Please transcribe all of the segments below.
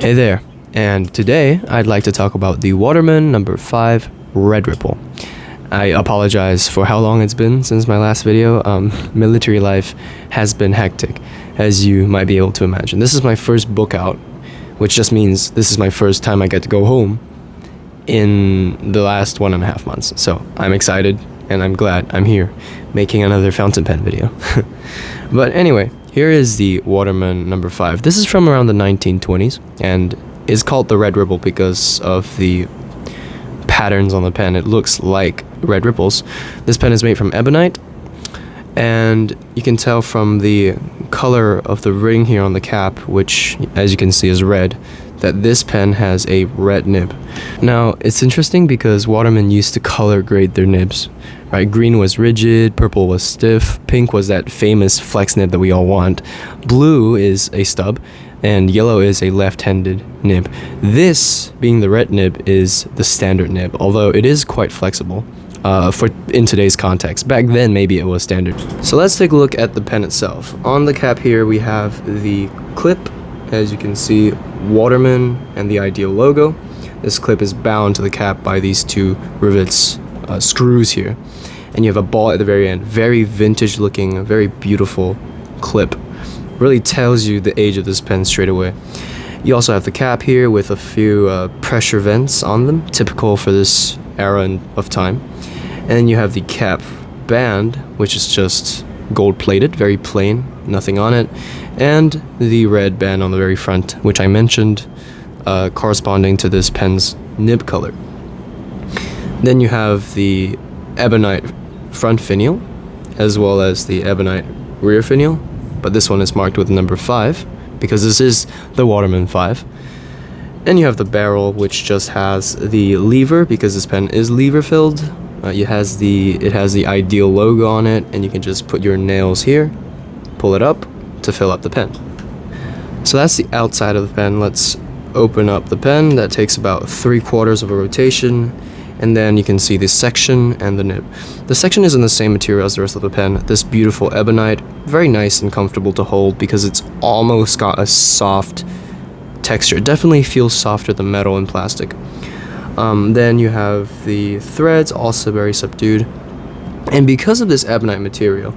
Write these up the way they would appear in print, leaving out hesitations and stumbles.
Hey there, and today I'd like to talk about the Waterman number 5 Red Ripple. I apologize for how long it's been since my last video. Military life has been hectic, as you might be able to imagine. This is my first book out, which just means this is my first time I get to go home in the last 1.5 months. So I'm excited, and I'm glad I'm here making another fountain pen video. But anyway, here is the Waterman number 5. This is from around the 1920s and is called the Red Ripple because of the patterns on the pen. It looks like red ripples. This pen is made from ebonite, and you can tell from the color of the ring here on the cap, which as you can see is red, that this pen has a red nib. Now, it's interesting because Waterman used to color grade their nibs, right? Green was rigid, purple was stiff, pink was that famous flex nib that we all want, blue is a stub, and yellow is a left-handed nib. This, being the red nib, is the standard nib, although it is quite flexible in today's context. Back then, maybe it was standard. So let's take a look at the pen itself. On the cap here, we have the clip. As you can see, Waterman and the Ideal logo. This clip is bound to the cap by these two rivets, screws here. And you have a ball at the very end. Very vintage looking, very beautiful clip. Really tells you the age of this pen straight away. You also have the cap here with a few pressure vents on them, typical for this era of time. And you have the cap band, which is just gold plated, very plain, nothing on it, and the red band on the very front, which I mentioned, corresponding to this pen's nib color. Then you have the ebonite front finial, as well as the ebonite rear finial, but this one is marked with number 5, because this is the Waterman 5. And you have the barrel, which just has the lever, because this pen is lever filled. It has the Ideal logo on it, and you can just put your nails here, pull it up to fill up the pen. So that's the outside of the pen. Let's open up the pen. That takes about 3/4 of a rotation, and then you can see the section and the nib. The section is in the same material as the rest of the pen. This beautiful ebonite, very nice and comfortable to hold because it's almost got a soft texture. It definitely feels softer than metal and plastic. Then you have the threads, also very subdued. And because of this ebonite material,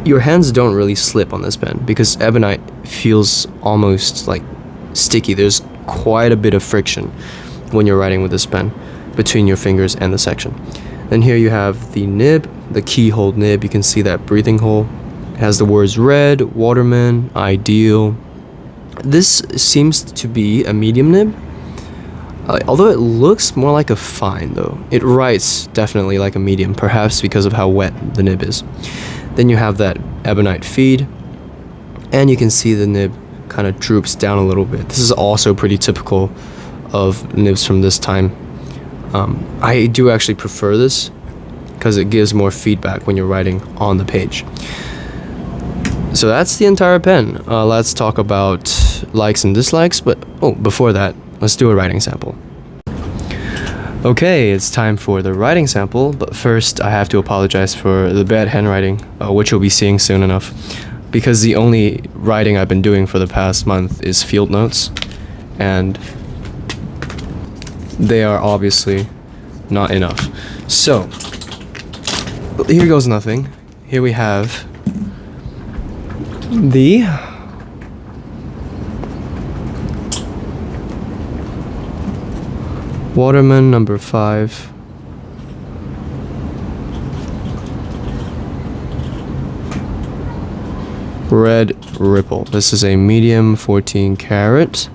your hands don't really slip on this pen because ebonite feels almost like sticky. There's quite a bit of friction when you're writing with this pen between your fingers and the section. Then here you have the nib, the keyhole nib. You can see that breathing hole. It has the words red, Waterman, Ideal. This seems to be a medium nib. Although it looks more like a fine though. It writes definitely like a medium, perhaps because of how wet the nib is. Then you have that ebonite feed, and you can see the nib kind of droops down a little bit. This is also pretty typical of nibs from this time. I do actually prefer this because it gives more feedback when you're writing on the page. So that's the entire pen. Let's talk about likes and dislikes, but before that, let's do a writing sample. Okay, it's time for the writing sample, but first I have to apologize for the bad handwriting, which you'll be seeing soon enough, because the only writing I've been doing for the past month is field notes, and they are obviously not enough. So, here goes nothing. Here we have the Waterman number 5 Red Ripple. This is a medium 14 karat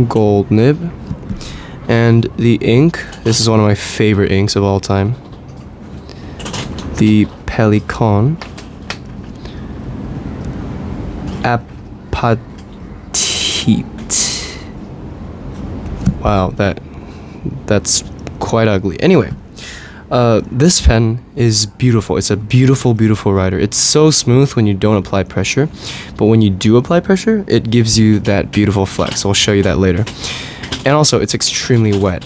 gold nib. And the ink, this is one of my favorite inks of all time. The Pelican Apatite. Wow, that's quite ugly. Anyway, this pen is beautiful. It's a beautiful, beautiful writer. It's so smooth when you don't apply pressure, but when you do apply pressure, it gives you that beautiful flex. I'll show you that later. And also, it's extremely wet.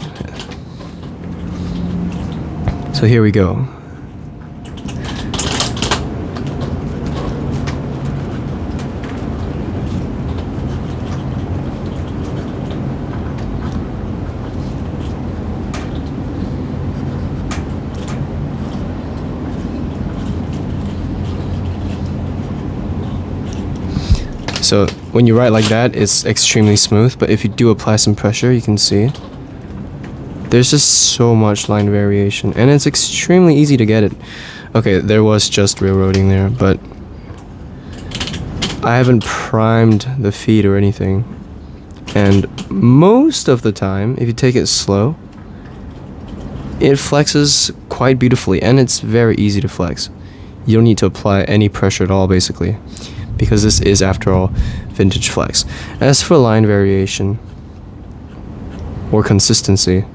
So here we go. So when you write like that, it's extremely smooth, but if you do apply some pressure, you can see there's just so much line variation, and it's extremely easy to get it. Okay, there was just railroading there, but I haven't primed the feet or anything. And most of the time, if you take it slow, it flexes quite beautifully, and it's very easy to flex. You don't need to apply any pressure at all, basically, because this is, after all, vintage flex. As for line variation or consistency,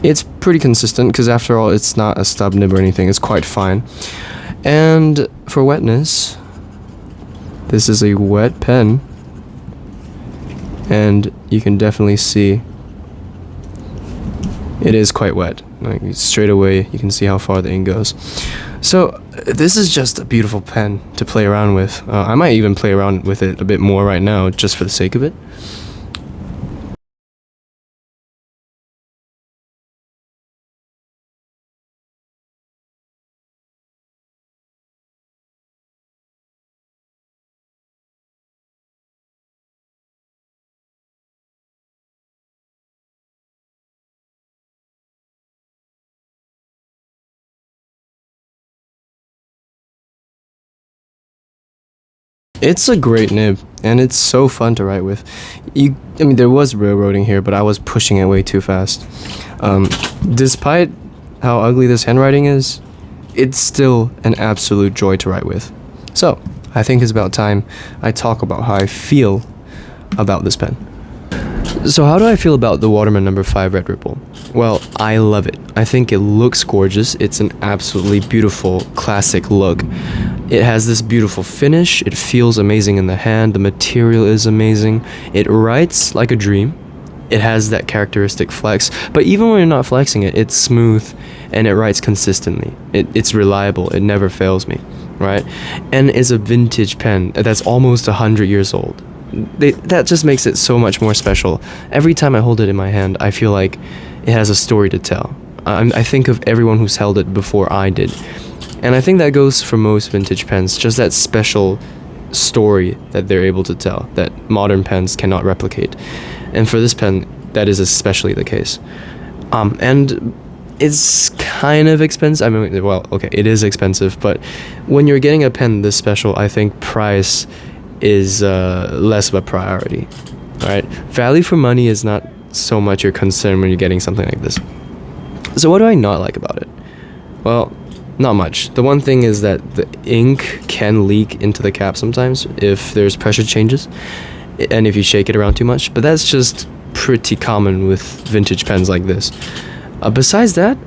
it's pretty consistent, because after all, it's not a stub nib or anything. It's quite fine. And for wetness, this is a wet pen, and you can definitely see it is quite wet. Like, straight away you can see how far the ink goes. So this is just a beautiful pen to play around with. I might even play around with it a bit more right now, just for the sake of it. It's a great nib, and it's so fun to write with. I mean, there was railroading here, but I was pushing it way too fast. Despite how ugly this handwriting is, it's still an absolute joy to write with. So, I think it's about time I talk about how I feel about this pen. So how do I feel about the Waterman number 5 Red Ripple? Well, I love it. I think it looks gorgeous. It's an absolutely beautiful classic look. It has this beautiful finish. It feels amazing in the hand. The material is amazing. It writes like a dream. It has that characteristic flex, but even when you're not flexing it, it's smooth and it writes consistently. It's reliable. It never fails me, right? And it's a vintage pen that's almost 100 years old. That just makes it so much more special. Every time I hold it in my hand, I feel like it has a story to tell. I think of everyone who's held it before I did. And I think that goes for most vintage pens, just that special story that they're able to tell that modern pens cannot replicate. And for this pen, that is especially the case. And it's kind of expensive. I mean, well, okay, it is expensive, but when you're getting a pen this special, I think price is less of a priority. All right, value for money is not so much your concern when you're getting something like this. So what do I not like about it? Well, not much. The one thing is that the ink can leak into the cap sometimes if there's pressure changes and if you shake it around too much, but that's just pretty common with vintage pens like this. Besides that,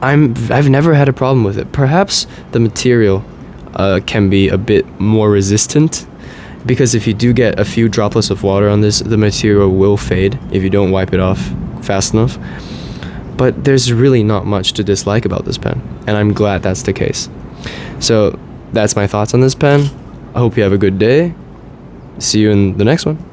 I've never had a problem with it. Perhaps the material can be a bit more resistant, because if you do get a few droplets of water on this, the material will fade if you don't wipe it off fast enough. But there's really not much to dislike about this pen, and I'm glad that's the case. So that's my thoughts on this pen. I hope you have a good day. See you in the next one.